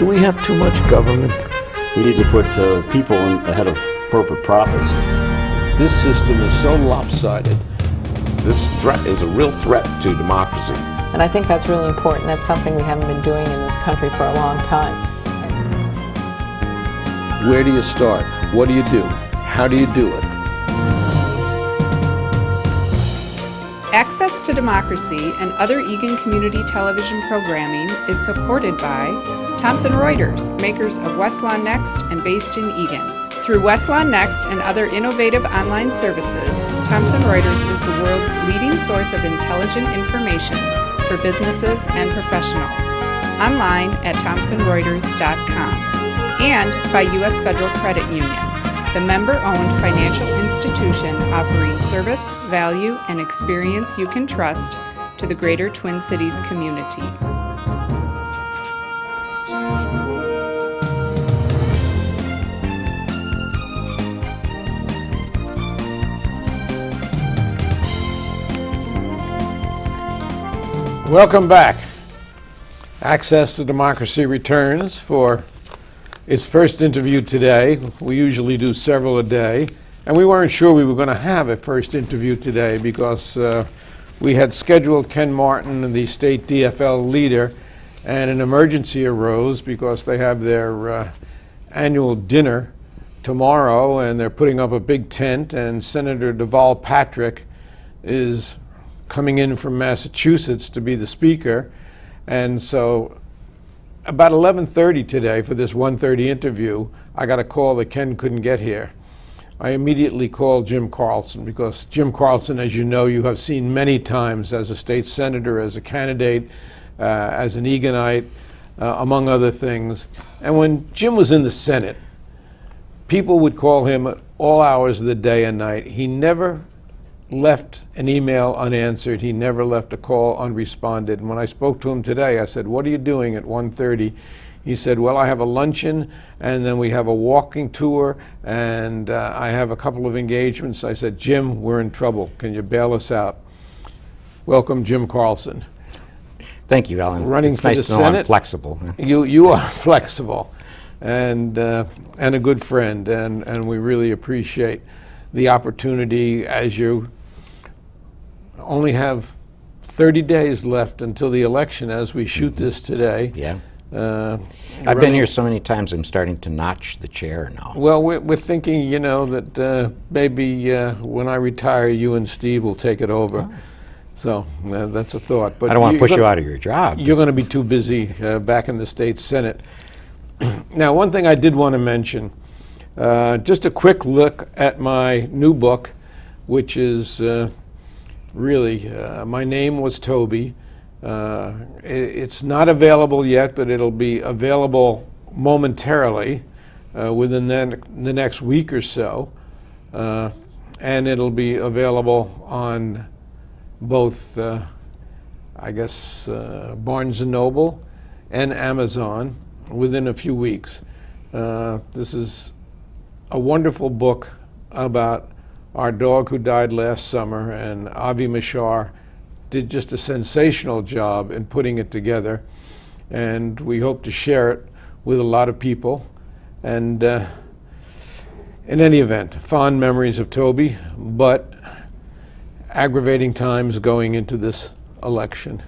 Do we have too much government? We need to put people ahead of corporate profits. This system is so lopsided. This threat is a real threat to democracy. And I think that's really important. That's something we haven't been doing in this country for a long time. Where do you start? What do you do? How do you do it? Access to Democracy and other Eagan community television programming is supported by Thomson Reuters, makers of Westlawn Next and based in Eagan. Through Westlawn Next and other innovative online services, Thomson Reuters is the world's leading source of intelligent information for businesses and professionals. Online at thomsonreuters.com. And by U.S. Federal Credit Union, the member-owned financial institution offering service, value, and experience you can trust to the greater Twin Cities community. Welcome back. Access to Democracy returns for its first interview today. We usually do several a day, and we weren't sure we were going to have a first interview today because we had scheduled Ken Martin, the state DFL leader, and an emergency arose because they have their annual dinner tomorrow, and they're putting up a big tent, and Senator Deval Patrick is coming in from Massachusetts to be the speaker. And so about 11:30 today for this 1:30 interview, I got a call that Ken couldn't get here. I immediately called Jim Carlson because Jim Carlson, as you know, you have seen many times as a state senator, as a candidate, as an Eaganite, among other things. And when Jim was in the Senate, people would call him at all hours of the day and night. He never left an email unanswered. He never left a call unresponded. And when I spoke to him today, I said, "What are you doing at 1:30? He said, "Well, I have a luncheon, and then we have a walking tour, and I have a couple of engagements." I said, "Jim, we're in trouble. Can you bail us out?" Welcome, Jim Carlson. Thank you, Alan. Running it's for nice the to know Senate. I'm flexible. You are flexible, and a good friend, and we really appreciate the opportunity. As you only have 30 days left until the election as we shoot this today. Yeah. I've been here so many times I'm starting to notch the chair now. Well, we're thinking, you know, that maybe when I retire, you and Steve will take it over. Oh. So that's a thought. But I don't want to push you out of your job. You're going to be too busy back in the state Senate. Now, one thing I did want to mention, just a quick look at my new book, which is really, My Name Was Toby. It's not available yet, but it'll be available momentarily within the next week or so. And it'll be available on both, I guess, Barnes & Noble and Amazon within a few weeks. This is a wonderful book about our dog who died last summer, and Avi Mishar did just a sensational job in putting it together, and we hope to share it with a lot of people. And in any event, fond memories of Toby, but aggravating times going into this election.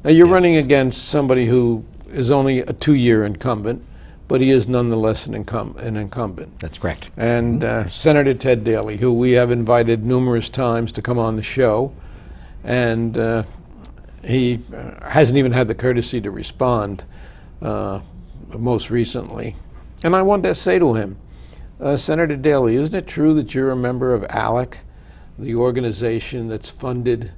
Now, you're running against somebody who is only a 2-year incumbent, but he is nonetheless an incumbent. That's correct. And Senator Ted Daly, who we have invited numerous times to come on the show, and he hasn't even had the courtesy to respond most recently. And I wanted to say to him, Senator Daly, isn't it true that you're a member of ALEC, the organization that's funded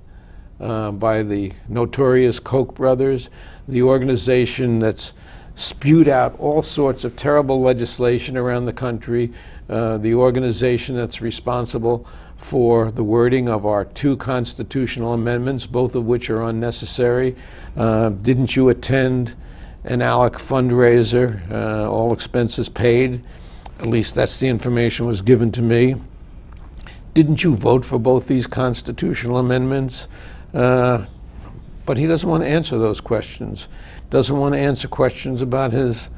by the notorious Koch brothers, the organization that's spewed out all sorts of terrible legislation around the country, the organization that's responsible for the wording of our 2 constitutional amendments, both of which are unnecessary? Didn't you attend an ALEC fundraiser, all expenses paid? At least that's the information was given to me. Didn't you vote for both these constitutional amendments? But but he doesn't want to answer those questions. Doesn't want to answer questions about his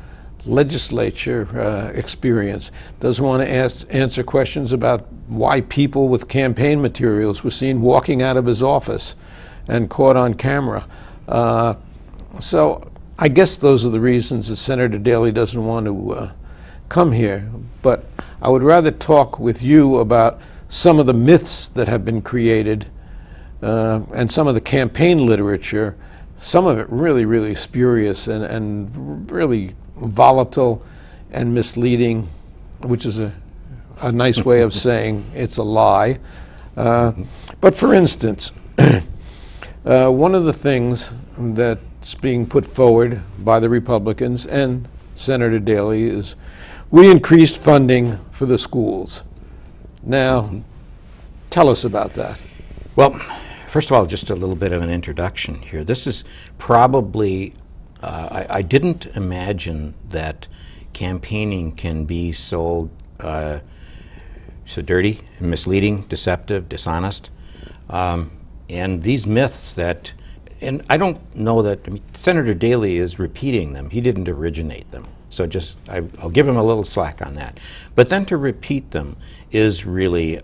legislature experience. Doesn't want to answer questions about why people with campaign materials were seen walking out of his office and caught on camera. So I guess those are the reasons that Senator Daley doesn't want to come here. But I would rather talk with you about some of the myths that have been created and some of the campaign literature, some of it really, really spurious and really volatile and misleading, which is a nice way of saying it's a lie. But for instance, one of the things that's being put forward by the Republicans and Senator Daley is we increased funding for the schools. Now, tell us about that. Well, first of all, just a little bit of an introduction here. This is probably, I didn't imagine that campaigning can be so dirty, misleading, deceptive, dishonest. And these myths that, and I don't know that, I mean, Senator Daley is repeating them. He didn't originate them. So just, I'll give him a little slack on that. But then to repeat them is really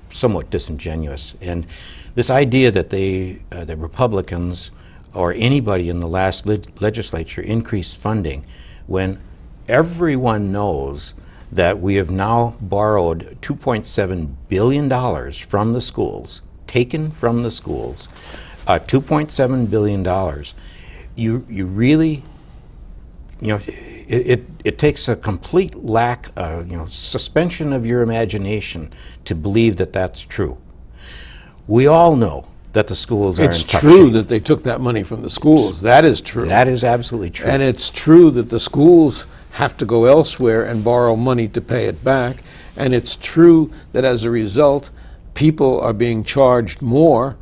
somewhat disingenuous. And this idea that the Republicans or anybody in the last legislature increased funding when everyone knows that we have now borrowed $2.7 billion from the schools, taken from the schools, $2.7 billion. You really, it takes a complete lack of, suspension of your imagination to believe that that's true. We all know that the schools are in tough shape. It's true that they took that money from the schools. That is true. That is absolutely true. And it's true that the schools have to go elsewhere and borrow money to pay it back. And it's true that as a result, people are being charged more,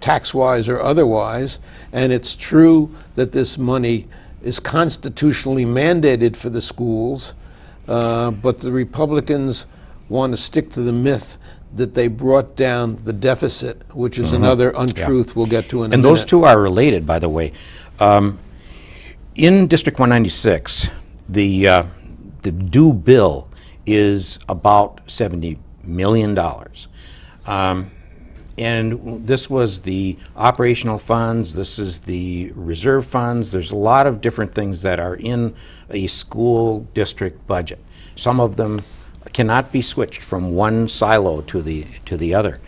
tax-wise or otherwise. And it's true that this money is constitutionally mandated for the schools, but the Republicans want to stick to the myth that they brought down the deficit, which is another untruth we'll get to in a minute. And those two are related, by the way. In District 196, the due bill is about $70 million. And this was the operational funds, this is the reserve funds. There's a lot of different things that are in a school district budget. Some of them cannot be switched from one silo to the other.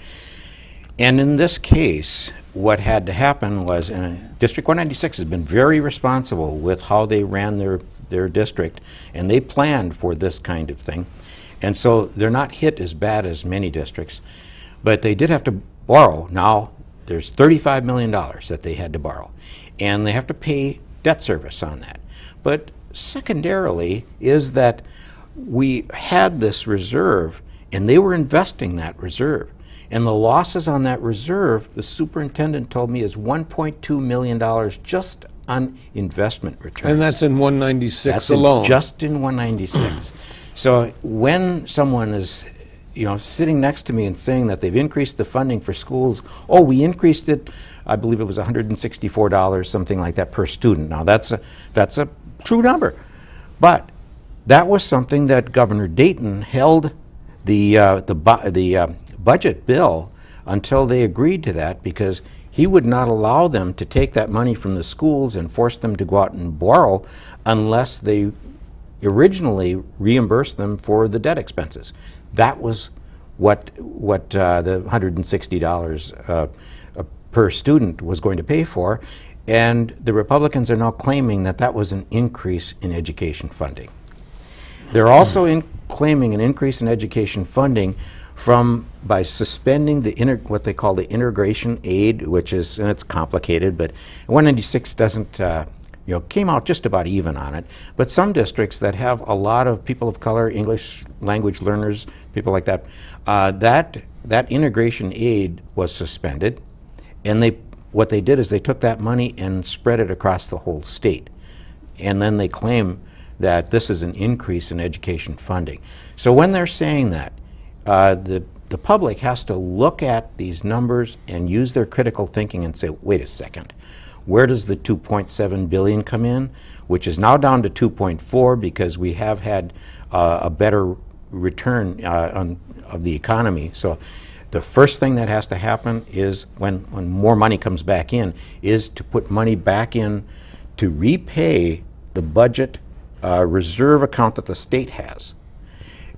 And in this case, what had to happen was, and District 196 has been very responsible with how they ran their district, and they planned for this kind of thing. And so they're not hit as bad as many districts, but they did have to borrow. Now there's $35 million that they had to borrow, and they have to pay debt service on that. But secondarily is that we had this reserve, and they were investing that reserve. And the losses on that reserve, the superintendent told me, is $1.2 million just on investment returns. And that's in 196 that's alone. Just in 196. So when someone is sitting next to me and saying that they've increased the funding for schools, oh, we increased it, I believe it was $164, something like that, per student. Now that's a true number. But that was something that Governor Dayton held the budget bill until they agreed to that, because he would not allow them to take that money from the schools and force them to go out and borrow unless they originally reimbursed them for the debt expenses. That was what the $160 per student was going to pay for, and the Republicans are now claiming that that was an increase in education funding. They're also claiming an increase in education funding by suspending what they call the integration aid, which is, and it's complicated, but 196 doesn't, came out just about even on it. But some districts that have a lot of people of color, English language learners, people like that, that integration aid was suspended, and what they did is they took that money and spread it across the whole state. And then they claim that this is an increase in education funding. So when they're saying that, the the public has to look at these numbers and use their critical thinking and say, wait a second, where does the 2.7 billion come in, which is now down to 2.4 because we have had a better return of the economy. So the first thing that has to happen is when more money comes back in is to put money back in to repay the budget reserve account that the state has.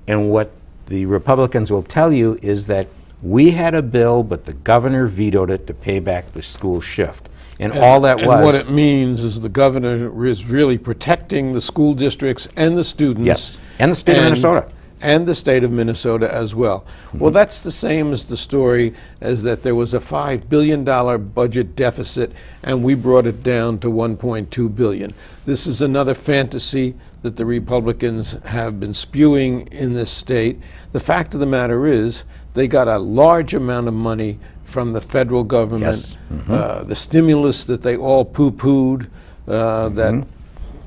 And what the Republicans will tell you is that we had a bill, but the governor vetoed it to pay back the school shift. And all that was... And what it means is the governor is really protecting the school districts and the students. Yes, and the state of Minnesota. And the state of Minnesota as well. Well, that's the same as the story as that there was a $5 billion budget deficit and we brought it down to $1.2 billion. This is another fantasy that the Republicans have been spewing in this state. The fact of the matter is they got a large amount of money from the federal government. Yes. The stimulus that they all poo-pooed, that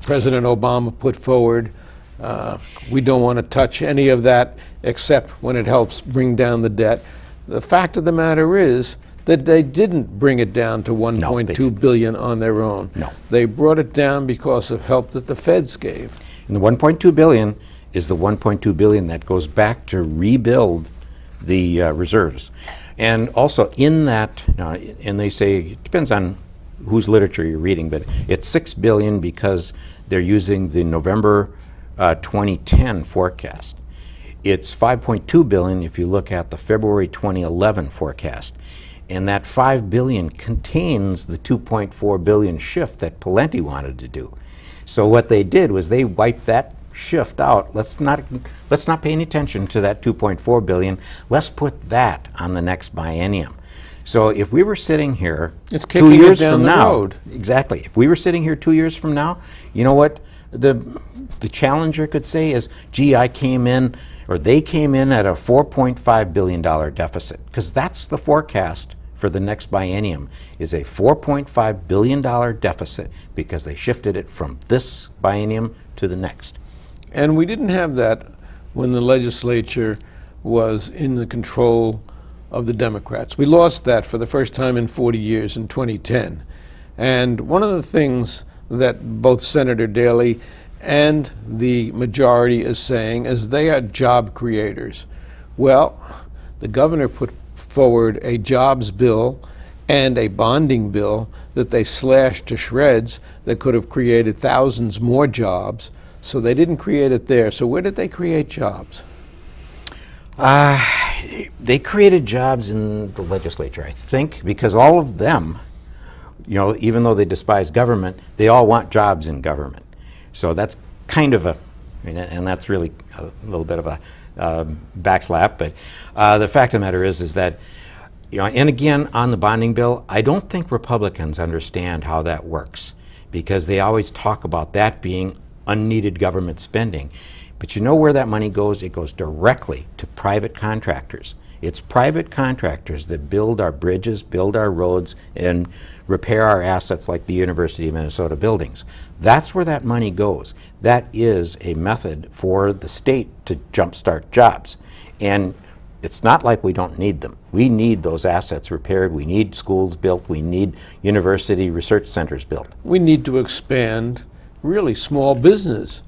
President Obama put forward. We don't want to touch any of that except when it helps bring down the debt. The fact of the matter is that they didn't bring it down to $1.2 billion on their own. No. They brought it down because of help that the feds gave. And the $1.2 billion is the $1.2 billion that goes back to rebuild the reserves. And also in that, and they say, it depends on whose literature you're reading, but it's $6 billion because they're using the November 2010 forecast. It's $5.2 billion if you look at the February 2011 forecast. And that $5 billion contains the $2.4 billion shift that Pawlenty wanted to do. So what they did was they wiped that shift out. Let's not pay any attention to that $2.4 billion. Let's put that on the next biennium. So if we were sitting here 2 years from now, exactly. If we were sitting here 2 years from now, you know what the challenger could say is, gee, I came in, or they came in at a $4.5 billion deficit, because that's the forecast for the next biennium, is a $4.5 billion deficit because they shifted it from this biennium to the next. And we didn't have that when the legislature was in the control of the Democrats. We lost that for the first time in 40 years in 2010. And one of the things that both Senator Daley and the majority is saying is they are job creators. Well, the governor put forward a jobs bill and a bonding bill that they slashed to shreds that could have created thousands more jobs. So they didn't create it there. So where did they create jobs? They created jobs in the legislature, I think, because all of them, you know, even though they despise government, they all want jobs in government. So that's kind of and that's really a little bit of a backslap. But the fact of the matter is that, you know, and again, on the bonding bill, I don't think Republicans understand how that works, because they always talk about that being unneeded government spending. But you know where that money goes? It goes directly to private contractors. It's private contractors that build our bridges, build our roads, and repair our assets like the University of Minnesota buildings. That's where that money goes. That is a method for the state to jumpstart jobs. And it's not like we don't need them. We need those assets repaired. We need schools built. We need university research centers built. We need to expand really small business.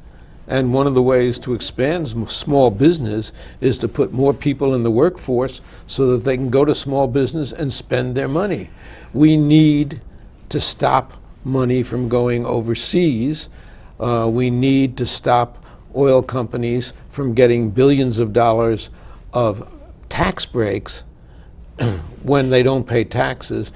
And one of the ways to expand small business is to put more people in the workforce so that they can go to small business and spend their money. We need to stop money from going overseas. We need to stop oil companies from getting billions of dollars of tax breaks when they don't pay taxes.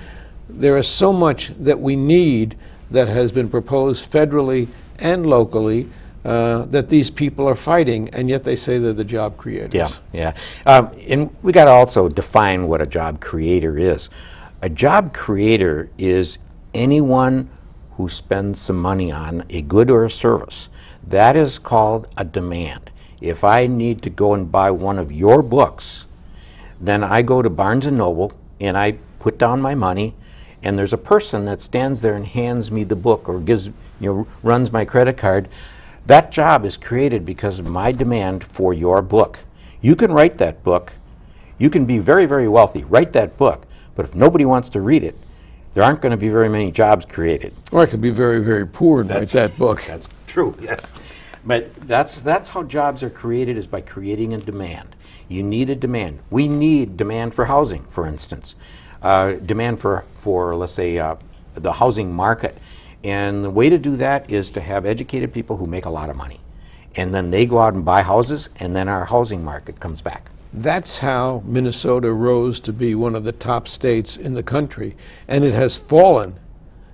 There is so much that we need that has been proposed federally and locally that these people are fighting, and yet they say they're the job creators. Yeah. And we got to also define what a job creator is. A job creator is anyone who spends some money on a good or a service. That is called a demand. If I need to go and buy one of your books, then I go to Barnes & Noble and I put down my money, and there's a person that stands there and hands me the book or gives, runs my credit card. That job is created because of my demand for your book. You can write that book. You can be very, very wealthy, write that book, but if nobody wants to read it, there aren't going to be very many jobs created. Or I could be very, very poor and write that book. That's true, yes. But that's how jobs are created, is by creating a demand. You need a demand. We need demand for housing, for instance. Demand for let's say, the housing market. And the way to do that is to have educated people who make a lot of money. And then they go out and buy houses, and then our housing market comes back. That's how Minnesota rose to be one of the top states in the country. And it has fallen.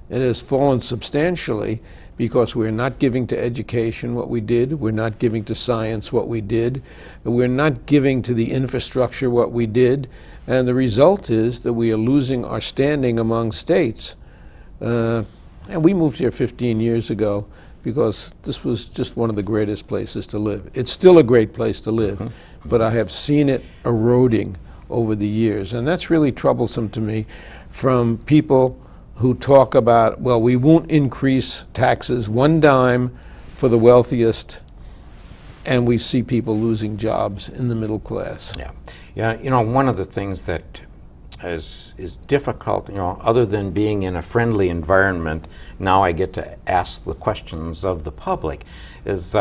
It has fallen substantially because we're not giving to education what we did. We're not giving to science what we did. We're not giving to the infrastructure what we did. And the result is that we are losing our standing among states. And we moved here 15 years ago because this was just one of the greatest places to live. It's still a great place to live, but I have seen it eroding over the years. And that's really troublesome to me, from people who talk about, well, we won't increase taxes one dime for the wealthiest, and we see people losing jobs in the middle class. Yeah, yeah. You know, one of the things that is difficult, you know, other than being in a friendly environment, now I get to ask the questions of the public, is,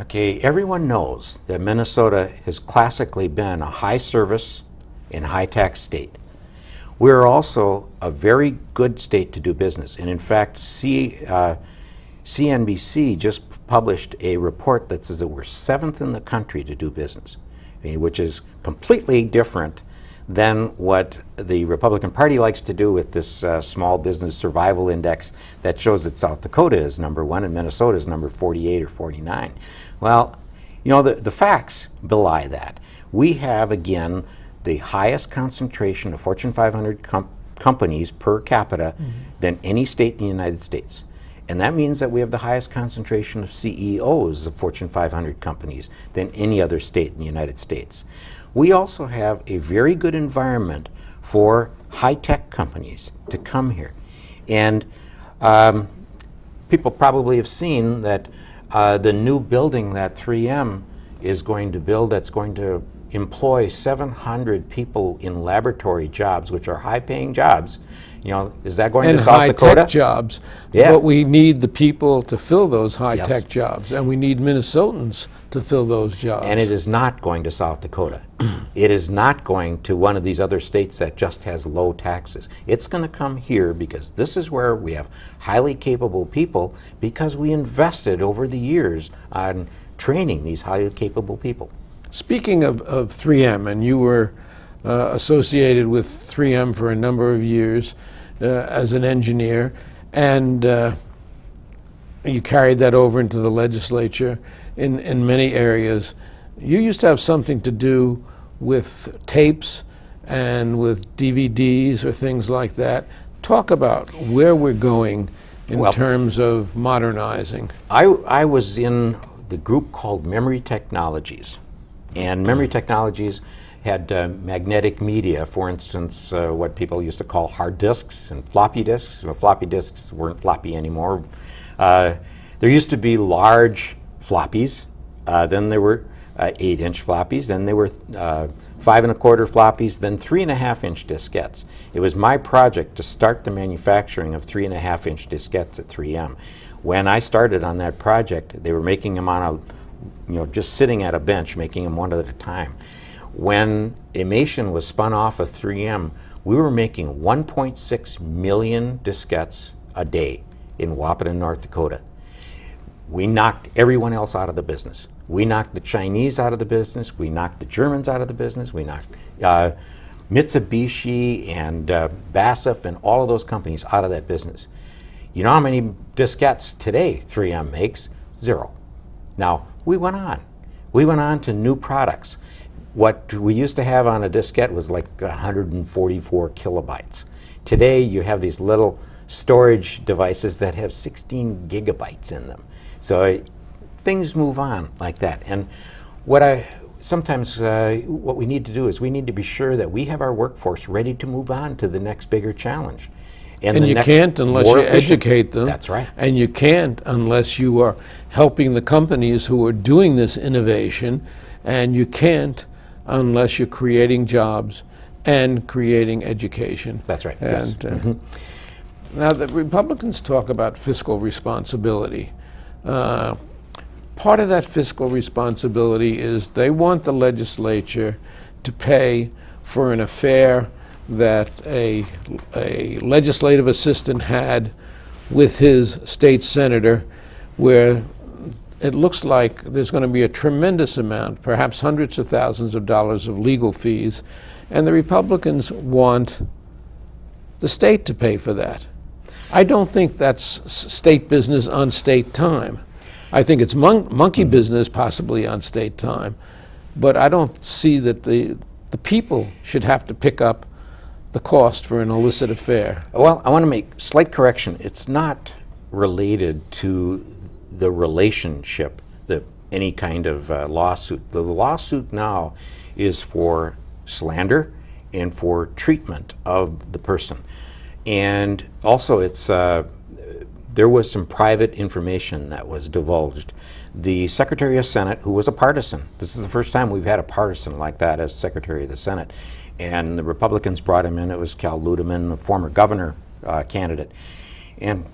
okay, everyone knows that Minnesota has classically been a high service and high tax state. We're also a very good state to do business. And in fact, CNBC just published a report that says that we're 7th in the country to do business, which is completely different than what the Republican Party likes to do with this small business survival index that shows that South Dakota is #1 and Minnesota is number 48 or 49. Well, you know, the facts belie that. We have, again, the highest concentration of Fortune 500 companies per capita than any state in the United States. And that means that we have the highest concentration of CEOs of Fortune 500 companies than any other state in the United States. We also have a very good environment for high-tech companies to come here. And people probably have seen that the new building that 3M is going to build, that's going to employ 700 people in laboratory jobs, which are high-paying jobs. You know, is that going to South Dakota? And high-tech jobs. Yeah. But we need the people to fill those high-tech jobs, and we need Minnesotans to fill those jobs. And it is not going to South Dakota. It is not going to one of these other states that just has low taxes. It's going to come here because this is where we have highly capable people, because we invested over the years on training these highly capable people. Speaking of 3M, and you were associated with 3M for a number of years as an engineer, and you carried that over into the legislature in many areas. You used to have something to do with tapes and with DVDs or things like that. Talk about where we're going in terms of modernizing. I was in the group called Memory Technologies. And Memory Technologies had magnetic media, for instance, what people used to call hard disks and floppy disks. Well, floppy disks weren't floppy anymore. There used to be large floppies, then there were 8-inch floppies, then there were 5 1/4 floppies, then 3.5-inch diskettes. It was my project to start the manufacturing of 3.5-inch diskettes at 3M. When I started on that project, they were making them on a, just sitting at a bench, making them one at a time. When Emation was spun off of 3M, we were making 1.6 million diskettes a day in Wahpeton, North Dakota. We knocked everyone else out of the business. We knocked the Chinese out of the business. We knocked the Germans out of the business. We knocked Mitsubishi and BASF and all of those companies out of that business. You know how many diskettes today 3M makes? 0. Now, we went on. We went on to new products. What we used to have on a diskette was like 144 kilobytes. Today, you have these little storage devices that have 16 gigabytes in them. So things move on like that. And what what we need to do is we need to be sure that we have our workforce ready to move on to the next bigger challenge. And you can't unless you educate them. That's right. And you can't unless you are helping the companies who are doing this innovation. And you can't unless you're creating jobs and creating education. That's right, And, yes. Now, the Republicans talk about fiscal responsibility. Part of that fiscal responsibility is they want the legislature to pay for an affair that a legislative assistant had with his state senator, where it looks like there's going to be a tremendous amount, perhaps hundreds of thousands of dollars of legal fees, and the Republicans want the state to pay for that. I don't think that's state business on state time. I think it's monkey business possibly on state time, but I don't see that the people should have to pick up the cost for an illicit affair. Well, I want to make a slight correction. It's not related to the relationship, any kind of lawsuit. The lawsuit now is for slander and for treatment of the person. And also there was some private information that was divulged. The Secretary of Senate, who was a partisan, this is the first time we've had a partisan like that as Secretary of the Senate, and the Republicans brought him in. It was Cal Ludeman, a former governor candidate. And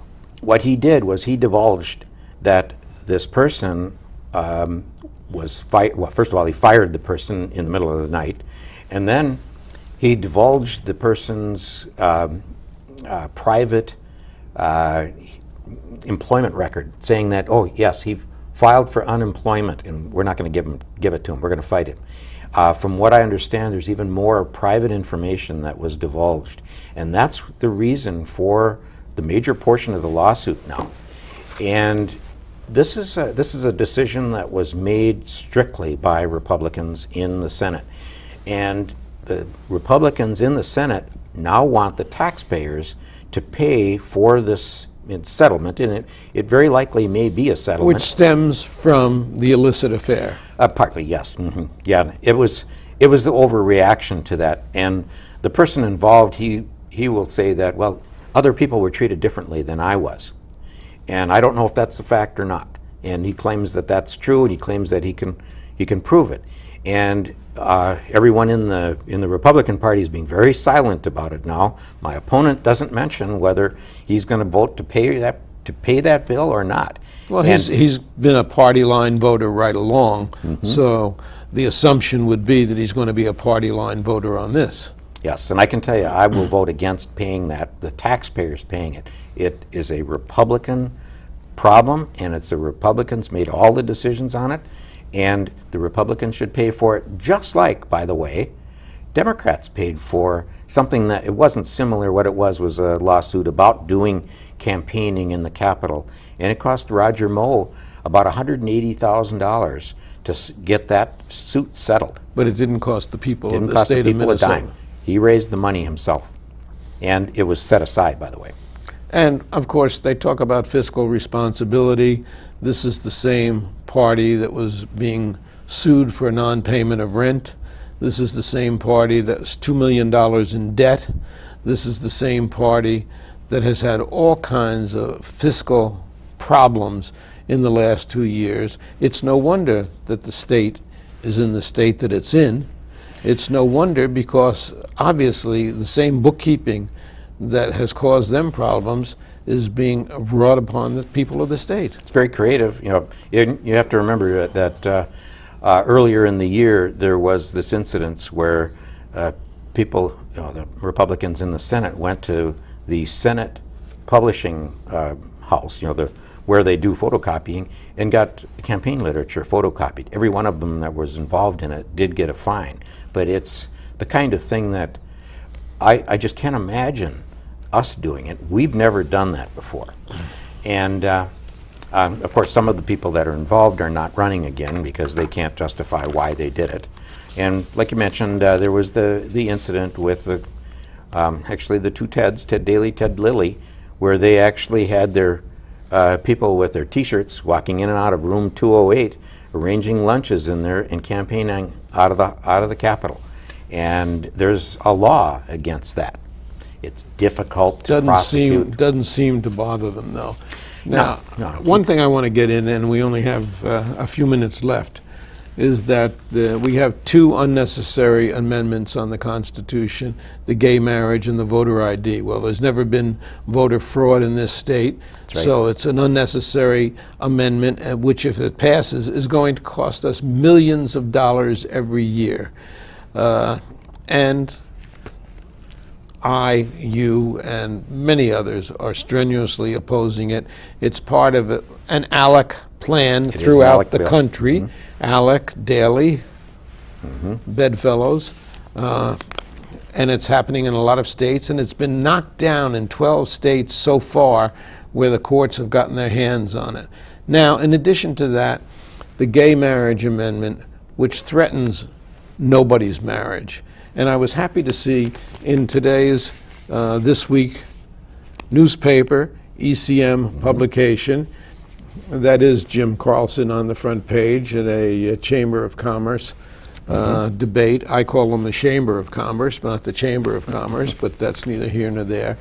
what he did was he divulged that this person was fired. Well, first of all, he fired the person in the middle of the night, and then he divulged the person's private employment record, saying that, oh yes, he filed for unemployment and we're not going to give it to him, we're going to fight him. From what I understand, there's even more private information that was divulged, and that's the reason for the major portion of the lawsuit now. And this is a decision that was made strictly by Republicans in the Senate, and the Republicans in the Senate now want the taxpayers to pay for this settlement, and it very likely may be a settlement. Which stems from the illicit affair. Partly, yes. Yeah, it was the overreaction to that, and the person involved, he will say that, well, other people were treated differently than I was, and I don't know if that's a fact or not. And he claims that that's true, and he claims that he can prove it. And everyone in the Republican Party is being very silent about it now. My opponent doesn't mention whether he's going to vote to pay that bill or not. Well, he's been a party line voter right along, so the assumption would be that he's going to be a party line voter on this. Yes, and I can tell you, I will vote against paying that, the taxpayers paying it. It is a Republican problem, and it's the Republicans made all the decisions on it, and the Republicans should pay for it, just like, by the way, Democrats paid for something that it wasn't similar. What it was a lawsuit about doing campaigning in the Capitol, and it cost Roger Moe about $180,000 to get that suit settled. But it didn't cost the people of the state of Minnesota. A dime. He raised the money himself, and it was set aside, by the way. And of course, they talk about fiscal responsibility. This is the same party that was being sued for non-payment of rent. This is the same party that's $2 million in debt. This is the same party that has had all kinds of fiscal problems in the last 2 years. It's no wonder that the state is in the state that it's in. It's no wonder, because obviously the same bookkeeping that has caused them problems is being brought upon the people of the state. It's very creative. You know, you have to remember that earlier in the year there was this incident where people, the Republicans in the Senate, went to the Senate publishing house, where they do photocopying, and got campaign literature photocopied. Every one of them that was involved in it did get a fine. But it's the kind of thing that I just can't imagine us doing it. We've never done that before. And of course, some of the people that are involved are not running again because they can't justify why they did it. And like you mentioned, there was the incident with actually the two Teds, Ted Daly, Ted Lilly, where they actually had their people with their T-shirts walking in and out of room 208, arranging lunches in there and campaigning out of the Capitol. And there's a law against that. It's difficult to prosecute. Doesn't seem to bother them, though. Now, No. one thing I want to get in, and we only have a few minutes left. is that we have two unnecessary amendments on the Constitution, the gay marriage and the voter ID. Well, there's never been voter fraud in this state, so it's an unnecessary amendment, which, if it passes, is going to cost us millions of dollars every year. And I, you, and many others are strenuously opposing it. It's part of an ALEC plan throughout the country. ALEC, Daley, Bedfellows, and it's happening in a lot of states, and it's been knocked down in 12 states so far where the courts have gotten their hands on it. Now, in addition to that, the gay marriage amendment, which threatens nobody's marriage. And I was happy to see in today's This Week newspaper, ECM publication, that is Jim Carlson on the front page at a Chamber of Commerce debate. I call them the Chamber of Commerce, but not the Chamber of Commerce, but that's neither here nor there.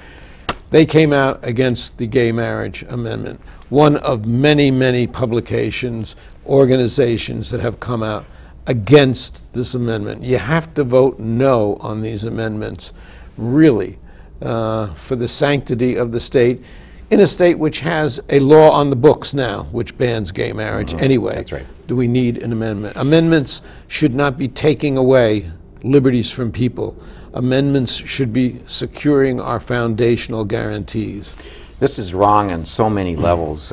They came out against the gay marriage amendment, one of many, many publications, organizations that have come out against this amendment. You have to vote no on these amendments, really, for the sanctity of the state, in a state which has a law on the books now which bans gay marriage anyway. That's right. Do we need an amendment? Amendments should not be taking away liberties from people. Amendments should be securing our foundational guarantees. This is wrong on so many levels.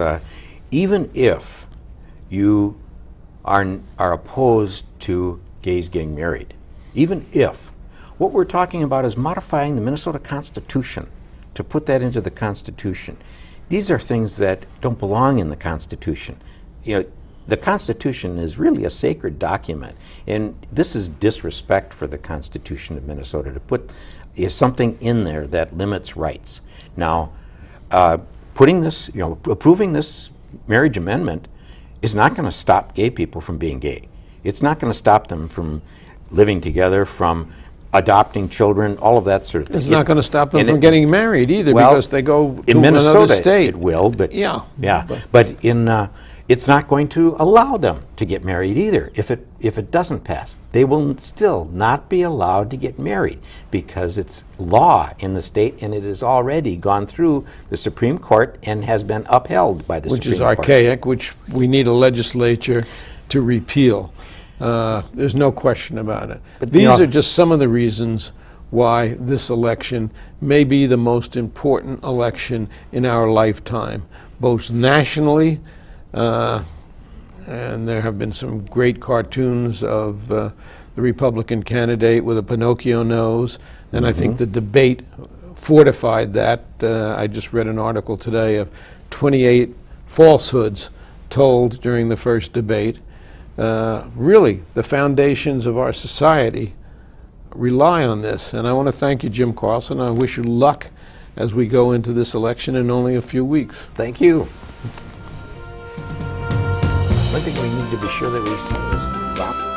Even if you are opposed to gays getting married, even if, what we're talking about is modifying the Minnesota Constitution to put that into the Constitution. These are things that don't belong in the Constitution. You know, the Constitution is really a sacred document, and this is disrespect for the Constitution of Minnesota to put something in there that limits rights. Now, putting this, approving this marriage amendment is not going to stop gay people from being gay. It's not going to stop them from living together, from adopting children, all of that sort of thing. It's not going to stop them from getting married either, well, because they go to in Minnesota, another state. It will, but yeah. But in it's not going to allow them to get married either. If it doesn't pass, they will still not be allowed to get married because it's law in the state, and it has already gone through the Supreme Court and has been upheld by the Supreme Court. Which is archaic, which we need a legislature to repeal. There's no question about it. But these are just some of the reasons why this election may be the most important election in our lifetime, both nationally, and there have been some great cartoons of the Republican candidate with a Pinocchio nose, and I think the debate fortified that. I just read an article today of 28 falsehoods told during the first debate. Really, the foundations of our society rely on this. And I want to thank you, Jim Carlson. I wish you luck as we go into this election in only a few weeks. Thank you. One thing we need to be sure that we see is